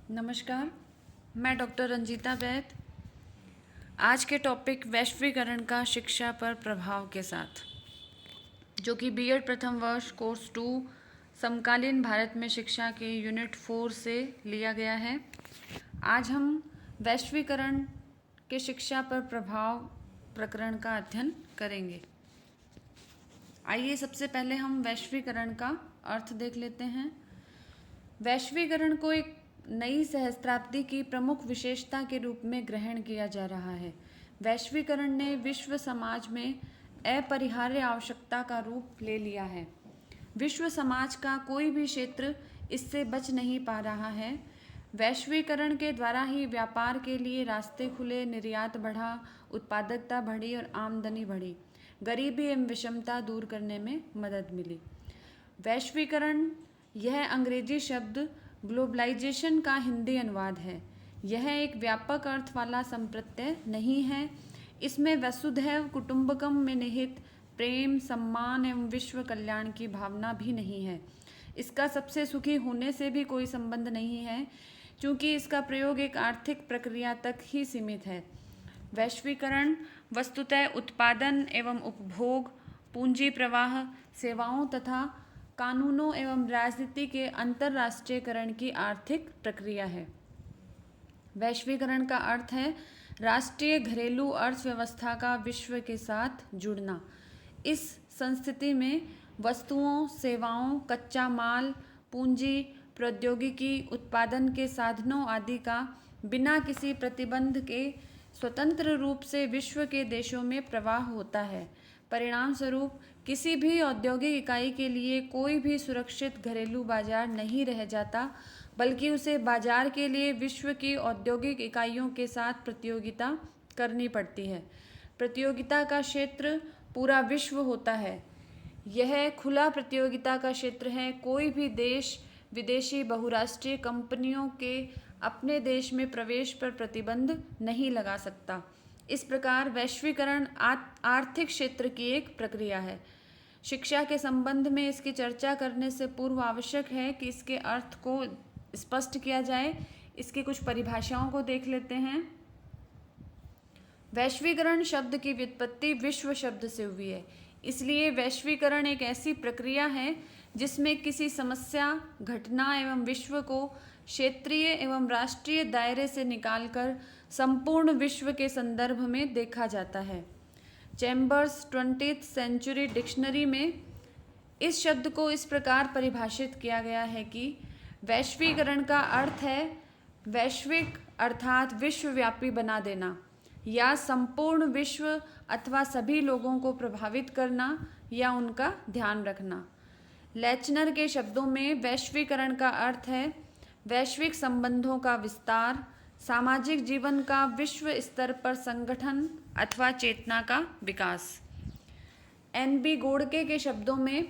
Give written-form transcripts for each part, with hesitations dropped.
नमस्कार, मैं डॉक्टर रंजीता वैद। आज के टॉपिक वैश्वीकरण का शिक्षा पर प्रभाव के साथ, जो कि बीएड प्रथम वर्ष कोर्स 2 समकालीन भारत में शिक्षा के यूनिट 4 से लिया गया है। आज हम वैश्वीकरण के शिक्षा पर प्रभाव प्रकरण का अध्ययन करेंगे। आइए सबसे पहले हम वैश्वीकरण का अर्थ देख लेते हैं। वैश्वीकरण को एक नई सहस्त्राब्दी की प्रमुख विशेषता के रूप में ग्रहण किया जा रहा है। वैश्वीकरण ने विश्व समाज में अपरिहार्य आवश्यकता का रूप ले लिया है। विश्व समाज का कोई भी क्षेत्र इससे बच नहीं पा रहा है। वैश्वीकरण के द्वारा ही व्यापार के लिए रास्ते खुले, निर्यात बढ़ा, उत्पादकता बढ़ी और आमदनी बढ़ी। गरीबी एवं विषमता दूर करने में मदद मिली। वैश्वीकरण यह अंग्रेजी शब्द ग्लोबलाइजेशन का हिंदी अनुवाद है। यह एक व्यापक अर्थ वाला संप्रत्यय नहीं है। इसमें वसुधैव कुटुंबकम में निहित प्रेम, सम्मान एवं विश्व कल्याण की भावना भी नहीं है। इसका सबसे सुखी होने से भी कोई संबंध नहीं है, क्योंकि इसका प्रयोग एक आर्थिक प्रक्रिया तक ही सीमित है। वैश्वीकरण वस्तुतः उत्पादन एवं उपभोग, पूंजी प्रवाह, सेवाओं तथा कानूनों एवं राजनीति के अंतर्राष्ट्रीयकरण की आर्थिक प्रक्रिया है। वैश्वीकरण का अर्थ है राष्ट्रीय घरेलू अर्थव्यवस्था का विश्व के साथ जुड़ना। इस संस्थिति में वस्तुओं, सेवाओं, कच्चा माल, पूंजी, प्रौद्योगिकी, उत्पादन के साधनों आदि का बिना किसी प्रतिबंध के स्वतंत्र रूप से विश्व के देशों में प्रवाह होता है। परिणाम स्वरूप किसी भी औद्योगिक इकाई के लिए कोई भी सुरक्षित घरेलू बाजार नहीं रह जाता, बल्कि उसे बाजार के लिए विश्व की औद्योगिक इकाइयों के साथ प्रतियोगिता करनी पड़ती है। प्रतियोगिता का क्षेत्र पूरा विश्व होता है। यह खुला प्रतियोगिता का क्षेत्र है। कोई भी देश विदेशी बहुराष्ट्रीय कंपनियों के अपने देश में प्रवेश पर प्रतिबंध नहीं लगा सकता। इस प्रकार वैश्वीकरण आर्थिक क्षेत्र की एक प्रक्रिया है। शिक्षा के संबंध में इसकी चर्चा करने से पूर्व आवश्यक है कि इसके अर्थ को स्पष्ट किया जाए। इसकी कुछ परिभाषाओं को देख लेते हैं। वैश्वीकरण शब्द की व्युत्पत्ति विश्व शब्द से हुई है। इसलिए वैश्वीकरण एक ऐसी प्रक्रिया है जिसमें किसी समस्या, घटना एवं विश्व को क्षेत्रीय एवं राष्ट्रीय दायरे से निकालकर संपूर्ण विश्व के संदर्भ में देखा जाता है। चैम्बर्स 20th सेंचुरी डिक्शनरी में इस शब्द को इस प्रकार परिभाषित किया गया है कि वैश्वीकरण का अर्थ है वैश्विक अर्थात विश्वव्यापी बना देना, या संपूर्ण विश्व अथवा सभी लोगों को प्रभावित करना या उनका ध्यान रखना। लेचनर के शब्दों में वैश्वीकरण का अर्थ है वैश्विक संबंधों का विस्तार, सामाजिक जीवन का विश्व स्तर पर संगठन अथवा चेतना का विकास। एन.बी. गोडके के शब्दों में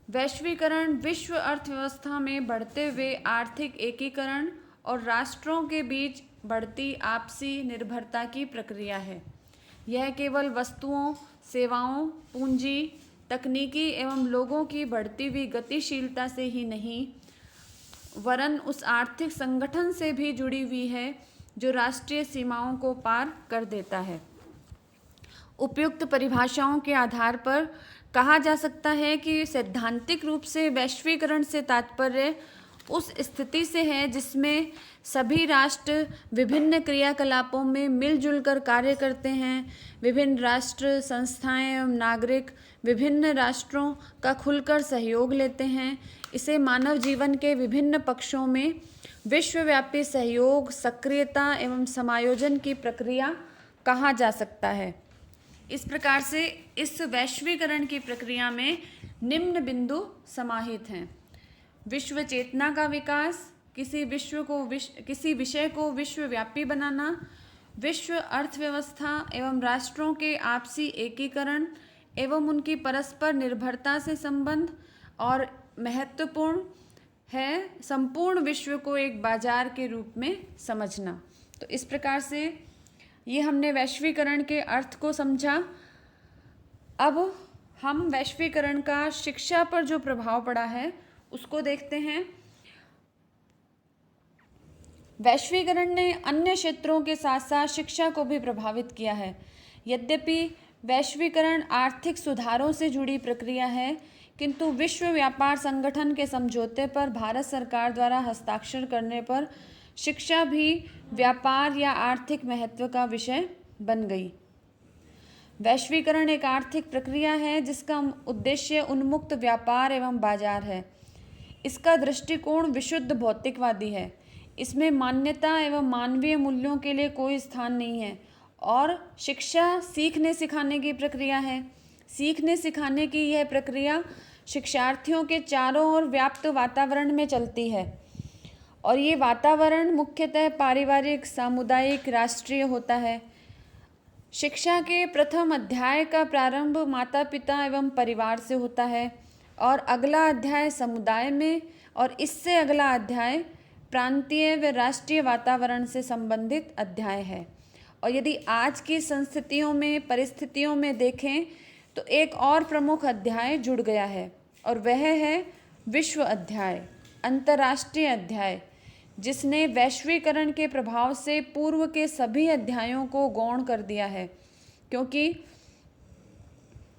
वैश्वीकरण विश्व अर्थव्यवस्था में बढ़ते हुए आर्थिक एकीकरण और राष्ट्रों के बीच बढ़ती आपसी निर्भरता की प्रक्रिया है। यह केवल वस्तुओं, सेवाओं, पूंजी, तकनीकी एवं लोगों की बढ़ती हुई गतिशीलता से ही नहीं, वरन उस आर्थिक संगठन से भी जुड़ी हुई है जो राष्ट्रीय सीमाओं को पार कर देता है। उपयुक्त परिभाषाओं के आधार पर कहा जा सकता है कि सैद्धांतिक रूप से वैश्वीकरण से तात्पर्य उस स्थिति से है जिसमें सभी राष्ट्र विभिन्न क्रियाकलापों में मिलजुल कर कार्य करते हैं। विभिन्न राष्ट्र, संस्थाएं एवं नागरिक विभिन्न राष्ट्रों का खुलकर सहयोग लेते हैं। इसे मानव जीवन के विभिन्न पक्षों में विश्वव्यापी सहयोग, सक्रियता एवं समायोजन की प्रक्रिया कहा जा सकता है। इस प्रकार से इस वैश्वीकरण की प्रक्रिया में निम्न बिंदु समाहित हैं। विश्व चेतना का विकास, किसी विषय को विश्वव्यापी बनाना, विश्व अर्थव्यवस्था एवं राष्ट्रों के आपसी एकीकरण एवं उनकी परस्पर निर्भरता से संबंध, और महत्वपूर्ण है संपूर्ण विश्व को एक बाजार के रूप में समझना। तो इस प्रकार से ये हमने वैश्वीकरण के अर्थ को समझा। अब हम वैश्वीकरण का शिक्षा पर जो प्रभाव पड़ा है उसको देखते हैं। वैश्वीकरण ने अन्य क्षेत्रों के साथ साथ शिक्षा को भी प्रभावित किया है। यद्यपि वैश्वीकरण आर्थिक सुधारों से जुड़ी प्रक्रिया है, किंतु विश्व व्यापार संगठन के समझौते पर भारत सरकार द्वारा हस्ताक्षर करने पर शिक्षा भी व्यापार या आर्थिक महत्व का विषय बन गई। वैश्वीकरण एक आर्थिक प्रक्रिया है जिसका उद्देश्य उन्मुक्त व्यापार एवं बाजार है। इसका दृष्टिकोण विशुद्ध भौतिकवादी है। इसमें मान्यता एवं मानवीय मूल्यों के लिए कोई स्थान नहीं है और शिक्षा सीखने सिखाने की प्रक्रिया है। सीखने सिखाने की यह प्रक्रिया शिक्षार्थियों के चारों ओर व्याप्त वातावरण में चलती है और ये वातावरण मुख्यतः पारिवारिक, सामुदायिक, राष्ट्रीय होता है। शिक्षा के प्रथम अध्याय का प्रारंभ माता पिता एवं परिवार से होता है और अगला अध्याय समुदाय में और इससे अगला अध्याय प्रांतीय व राष्ट्रीय वातावरण से संबंधित अध्याय है। और यदि आज की संस्थितियों में, परिस्थितियों में देखें तो एक और प्रमुख अध्याय जुड़ गया है और वह है विश्व अध्याय, अंतर्राष्ट्रीय अध्याय, जिसने वैश्वीकरण के प्रभाव से पूर्व के सभी अध्यायों को गौण कर दिया है, क्योंकि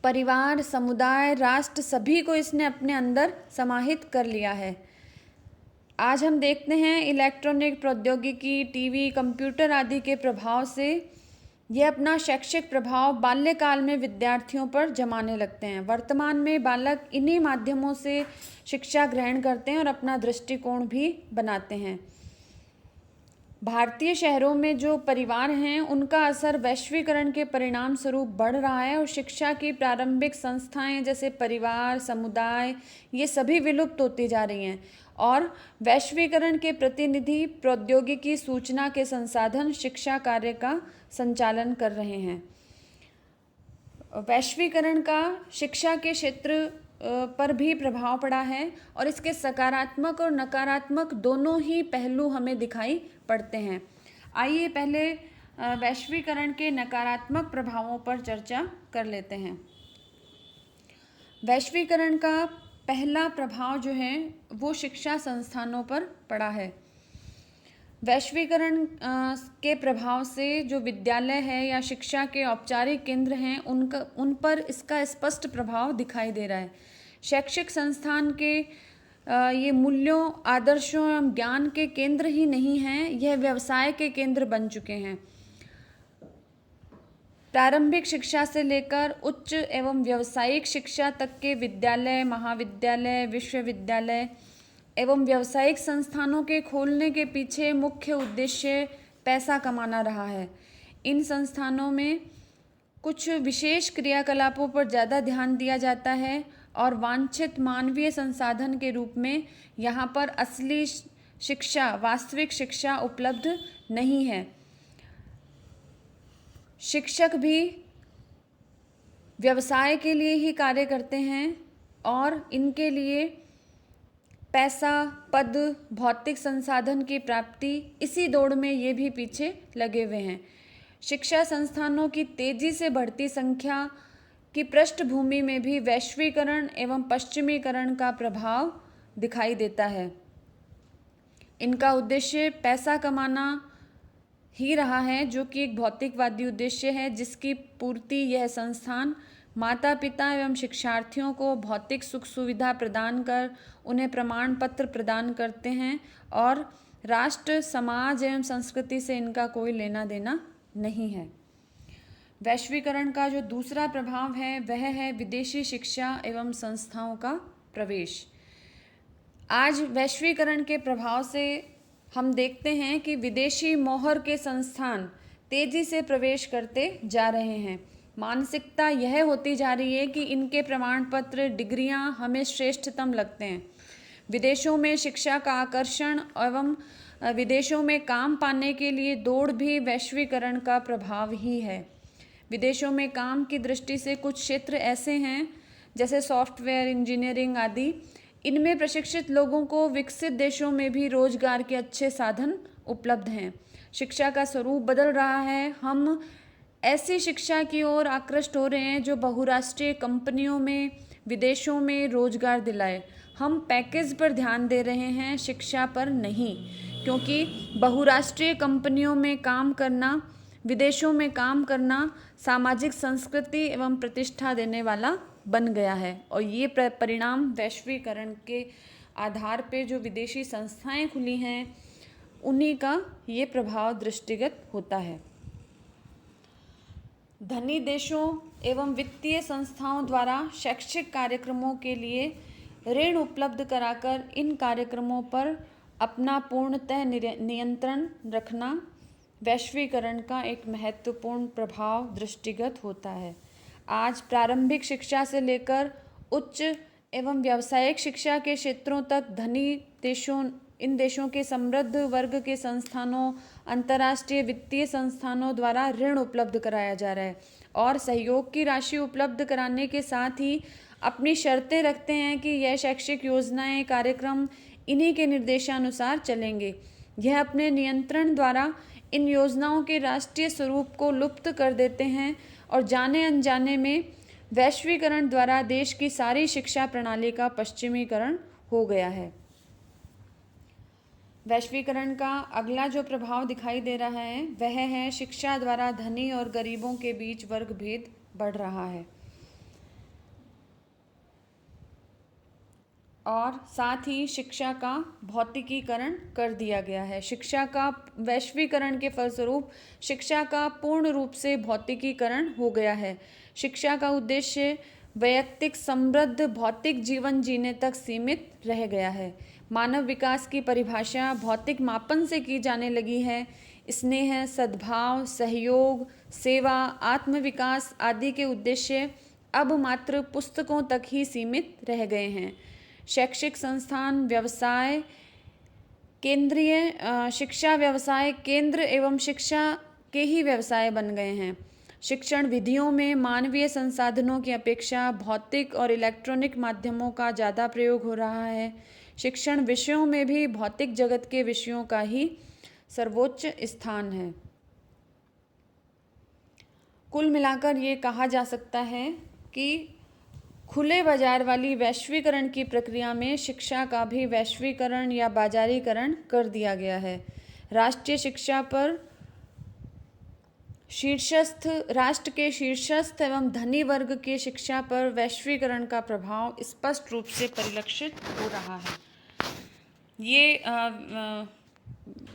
परिवार, समुदाय, राष्ट्र सभी को इसने अपने अंदर समाहित कर लिया है। आज हम देखते हैं इलेक्ट्रॉनिक प्रौद्योगिकी, टीवी, कंप्यूटर आदि के प्रभाव से यह अपना शैक्षिक प्रभाव बाल्यकाल में विद्यार्थियों पर जमाने लगते हैं। वर्तमान में बालक इन्हीं माध्यमों से शिक्षा ग्रहण करते हैं और अपना दृष्टिकोण भी बनाते हैं। भारतीय शहरों में जो परिवार हैं उनका असर वैश्वीकरण के परिणाम स्वरूप बढ़ रहा है और शिक्षा की प्रारंभिक संस्थाएं जैसे परिवार, समुदाय, ये सभी विलुप्त होती जा रही हैं और वैश्वीकरण के प्रतिनिधि प्रौद्योगिकी, सूचना के संसाधन शिक्षा कार्य का संचालन कर रहे हैं। वैश्वीकरण का शिक्षा के क्षेत्र पर भी प्रभाव पड़ा है और इसके सकारात्मक और नकारात्मक दोनों ही पहलू हमें दिखाई पड़ते हैं। आइए पहले वैश्वीकरण के नकारात्मक प्रभावों पर चर्चा कर लेते हैं। वैश्वीकरण का पहला प्रभाव जो है वो शिक्षा संस्थानों पर पड़ा है। वैश्वीकरण के प्रभाव से जो विद्यालय है या शिक्षा के औपचारिक केंद्र हैं उन पर इसका स्पष्ट प्रभाव दिखाई दे रहा है। शैक्षिक संस्थान के ये मूल्यों, आदर्शों एवं ज्ञान के केंद्र ही नहीं हैं, यह व्यवसाय के केंद्र बन चुके हैं। प्रारंभिक शिक्षा से लेकर उच्च एवं व्यावसायिक शिक्षा तक के विद्यालय, महाविद्यालय, विश्वविद्यालय एवं व्यावसायिक संस्थानों के खोलने के पीछे मुख्य उद्देश्य पैसा कमाना रहा है। इन संस्थानों में कुछ विशेष क्रियाकलापों पर ज़्यादा ध्यान दिया जाता है और वांछित मानवीय संसाधन के रूप में यहाँ पर असली शिक्षा, वास्तविक शिक्षा उपलब्ध नहीं है। शिक्षक भी व्यवसाय के लिए ही कार्य करते हैं और इनके लिए पैसा, पद, भौतिक संसाधन की प्राप्ति, इसी दौड़ में ये भी पीछे लगे हुए हैं। शिक्षा संस्थानों की तेजी से बढ़ती संख्या की पृष्ठभूमि में भी वैश्वीकरण एवं पश्चिमीकरण का प्रभाव दिखाई देता है। इनका उद्देश्य पैसा कमाना ही रहा है, जो कि एक भौतिकवादी उद्देश्य है, जिसकी पूर्ति यह संस्थान माता पिता एवं शिक्षार्थियों को भौतिक सुख सुविधा प्रदान कर उन्हें प्रमाण पत्र प्रदान करते हैं और राष्ट्र, समाज एवं संस्कृति से इनका कोई लेना देना नहीं है। वैश्वीकरण का जो दूसरा प्रभाव है वह है विदेशी शिक्षा एवं संस्थाओं का प्रवेश। आज वैश्वीकरण के प्रभाव से हम देखते हैं कि विदेशी मोहर के संस्थान तेजी से प्रवेश करते जा रहे हैं। मानसिकता यह होती जा रही है कि इनके प्रमाण पत्र, डिग्रियां हमें श्रेष्ठतम लगते हैं। विदेशों में शिक्षा का आकर्षण एवं विदेशों में काम पाने के लिए दौड़ भी वैश्वीकरण का प्रभाव ही है। विदेशों में काम की दृष्टि से कुछ क्षेत्र ऐसे हैं जैसे सॉफ्टवेयर, इंजीनियरिंग आदि, इनमें प्रशिक्षित लोगों को विकसित देशों में भी रोजगार के अच्छे साधन उपलब्ध हैं। शिक्षा का स्वरूप बदल रहा है। हम ऐसी शिक्षा की ओर आकृष्ट हो रहे हैं जो बहुराष्ट्रीय कंपनियों में, विदेशों में रोजगार दिलाए। हम पैकेज पर ध्यान दे रहे हैं, शिक्षा पर नहीं, क्योंकि बहुराष्ट्रीय कंपनियों में काम करना, विदेशों में काम करना सामाजिक संस्कृति एवं प्रतिष्ठा देने वाला बन गया है। और ये परिणाम वैश्वीकरण के आधार पे जो विदेशी संस्थाएं खुली हैं उन्हीं का ये प्रभाव दृष्टिगत होता है। धनी देशों एवं वित्तीय संस्थाओं द्वारा शैक्षिक कार्यक्रमों के लिए ऋण उपलब्ध कराकर इन कार्यक्रमों पर अपना पूर्णतः नियंत्रण रखना वैश्वीकरण का एक महत्वपूर्ण प्रभाव दृष्टिगत होता है। आज प्रारंभिक शिक्षा से लेकर उच्च एवं व्यावसायिक शिक्षा के क्षेत्रों तक धनी देशों, इन देशों के समृद्ध वर्ग के संस्थानों, अंतर्राष्ट्रीय वित्तीय संस्थानों द्वारा ऋण उपलब्ध कराया जा रहा है और सहयोग की राशि उपलब्ध कराने के साथ ही अपनी शर्तें रखते हैं कि यह शैक्षिक योजनाएं, कार्यक्रम इन्हीं के निर्देशानुसार चलेंगे। यह अपने नियंत्रण द्वारा इन योजनाओं के राष्ट्रीय स्वरूप को लुप्त कर देते हैं और जाने अनजाने में वैश्वीकरण द्वारा देश की सारी शिक्षा प्रणाली का पश्चिमीकरण हो गया है। वैश्वीकरण का अगला जो प्रभाव दिखाई दे रहा है वह है शिक्षा द्वारा धनी और गरीबों के बीच वर्ग भेद बढ़ रहा है और साथ ही शिक्षा का भौतिकीकरण कर दिया गया है। शिक्षा का वैश्वीकरण के फलस्वरूप शिक्षा का पूर्ण रूप से भौतिकीकरण हो गया है। शिक्षा का उद्देश्य वैयक्तिक समृद्ध भौतिक जीवन जीने तक सीमित रह गया है। मानव विकास की परिभाषा भौतिक मापन से की जाने लगी है। स्नेह, सद्भाव, सहयोग, सेवा, आत्मविकास आदि के उद्देश्य अब मात्र पुस्तकों तक ही सीमित रह गए हैं। शैक्षिक संस्थान व्यवसाय केंद्रीय शिक्षा व्यवसाय केंद्र एवं शिक्षा के ही व्यवसाय बन गए हैं। शिक्षण विधियों में मानवीय संसाधनों की अपेक्षा भौतिक और इलेक्ट्रॉनिक माध्यमों का ज़्यादा प्रयोग हो रहा है। शिक्षण विषयों में भी भौतिक जगत के विषयों का ही सर्वोच्च स्थान है। कुल मिलाकर ये कहा जा सकता है कि खुले बाजार वाली वैश्वीकरण की प्रक्रिया में शिक्षा का भी वैश्वीकरण या बाजारीकरण कर दिया गया है। राष्ट्रीय शिक्षा पर शीर्षस्थ राष्ट्र के शीर्षस्थ एवं धनी वर्ग की शिक्षा पर वैश्वीकरण का प्रभाव स्पष्ट रूप से परिलक्षित हो रहा है। ये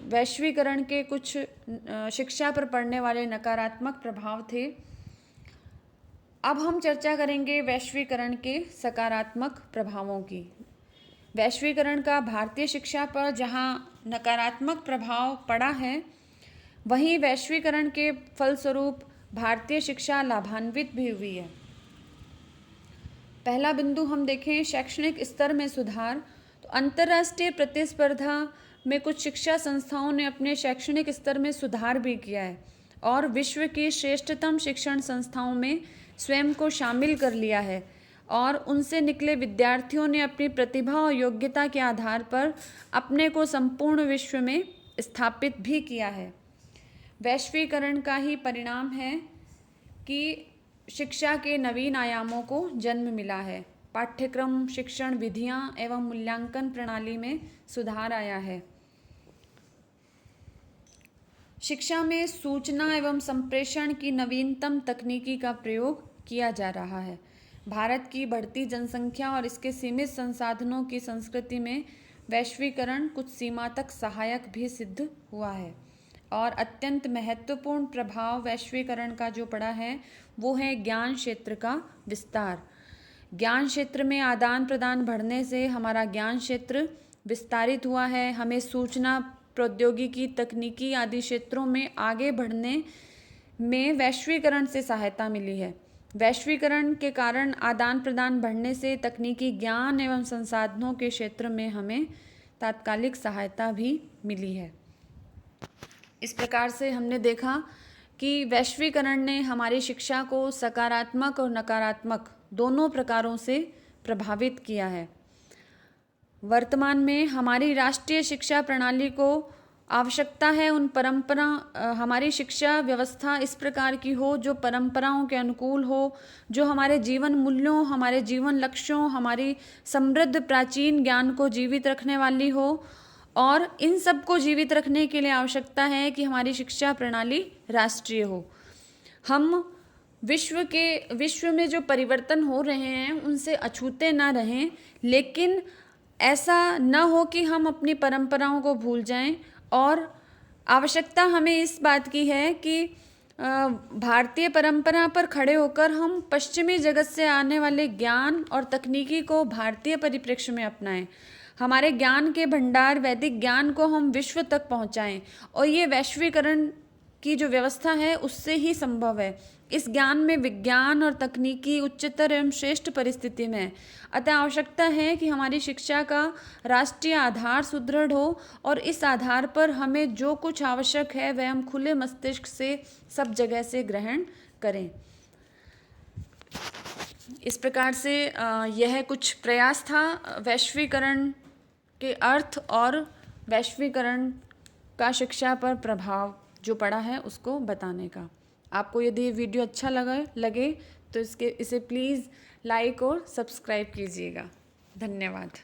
वैश्वीकरण के कुछ शिक्षा पर पड़ने वाले नकारात्मक प्रभाव थे। अब हम चर्चा करेंगे वैश्वीकरण के सकारात्मक प्रभावों की। वैश्वीकरण का भारतीय शिक्षा पर जहां नकारात्मक प्रभाव पड़ा है, वहीं वैश्वीकरण के फलस्वरूप भारतीय शिक्षा लाभान्वित भी हुई है। पहला बिंदु हम देखें शैक्षणिक स्तर में सुधार। तो अंतर्राष्ट्रीय प्रतिस्पर्धा में कुछ शिक्षा संस्थाओं ने अपने शैक्षणिक स्तर में सुधार भी किया है और विश्व की श्रेष्ठतम शिक्षण संस्थाओं में स्वयं को शामिल कर लिया है और उनसे निकले विद्यार्थियों ने अपनी प्रतिभा और योग्यता के आधार पर अपने को संपूर्ण विश्व में स्थापित भी किया है। वैश्वीकरण का ही परिणाम है कि शिक्षा के नवीन आयामों को जन्म मिला है। पाठ्यक्रम, शिक्षण विधियां एवं मूल्यांकन प्रणाली में सुधार आया है। शिक्षा में सूचना एवं संप्रेषण की नवीनतम तकनीकी का प्रयोग किया जा रहा है। भारत की बढ़ती जनसंख्या और इसके सीमित संसाधनों की संस्कृति में वैश्वीकरण कुछ सीमा तक सहायक भी सिद्ध हुआ है और अत्यंत महत्वपूर्ण प्रभाव वैश्वीकरण का जो पड़ा है वो है ज्ञान क्षेत्र का विस्तार। ज्ञान क्षेत्र में आदान प्रदान बढ़ने से हमारा ज्ञान क्षेत्र विस्तारित हुआ है। हमें सूचना प्रौद्योगिकी, तकनीकी आदि क्षेत्रों में आगे बढ़ने में वैश्वीकरण से सहायता मिली है। वैश्वीकरण के कारण आदान प्रदान बढ़ने से तकनीकी ज्ञान एवं संसाधनों के क्षेत्र में हमें तात्कालिक सहायता भी मिली है। इस प्रकार से हमने देखा कि वैश्वीकरण ने हमारी शिक्षा को सकारात्मक और नकारात्मक दोनों प्रकारों से प्रभावित किया है। वर्तमान में हमारी राष्ट्रीय शिक्षा प्रणाली को आवश्यकता है हमारी शिक्षा व्यवस्था इस प्रकार की हो जो परंपराओं के अनुकूल हो, जो हमारे जीवन मूल्यों, हमारे जीवन लक्ष्यों, हमारी समृद्ध प्राचीन ज्ञान को जीवित रखने वाली हो और इन सब को जीवित रखने के लिए आवश्यकता है कि हमारी शिक्षा प्रणाली राष्ट्रीय हो। हम विश्व में जो परिवर्तन हो रहे हैं उनसे अछूते ना रहें, लेकिन ऐसा न हो कि हम अपनी परंपराओं को भूल जाएं। और आवश्यकता हमें इस बात की है कि भारतीय परंपरा पर खड़े होकर हम पश्चिमी जगत से आने वाले ज्ञान और तकनीकी को भारतीय परिप्रेक्ष्य में अपनाएं। हमारे ज्ञान के भंडार वैदिक ज्ञान को हम विश्व तक पहुंचाएं, और ये वैश्वीकरण की जो व्यवस्था है उससे ही संभव है। इस ज्ञान में विज्ञान और तकनीकी उच्चतर एवं श्रेष्ठ परिस्थिति में है। अतः आवश्यकता है कि हमारी शिक्षा का राष्ट्रीय आधार सुदृढ़ हो, और इस आधार पर हमें जो कुछ आवश्यक है वह हम खुले मस्तिष्क से सब जगह से ग्रहण करें। इस प्रकार से यह कुछ प्रयास था वैश्वीकरण के अर्थ और वैश्वीकरण का शिक्षा पर प्रभाव जो पड़ा है उसको बताने का। आपको यदि ये वीडियो अच्छा लगे तो इसे प्लीज़ लाइक और सब्सक्राइब कीजिएगा। धन्यवाद।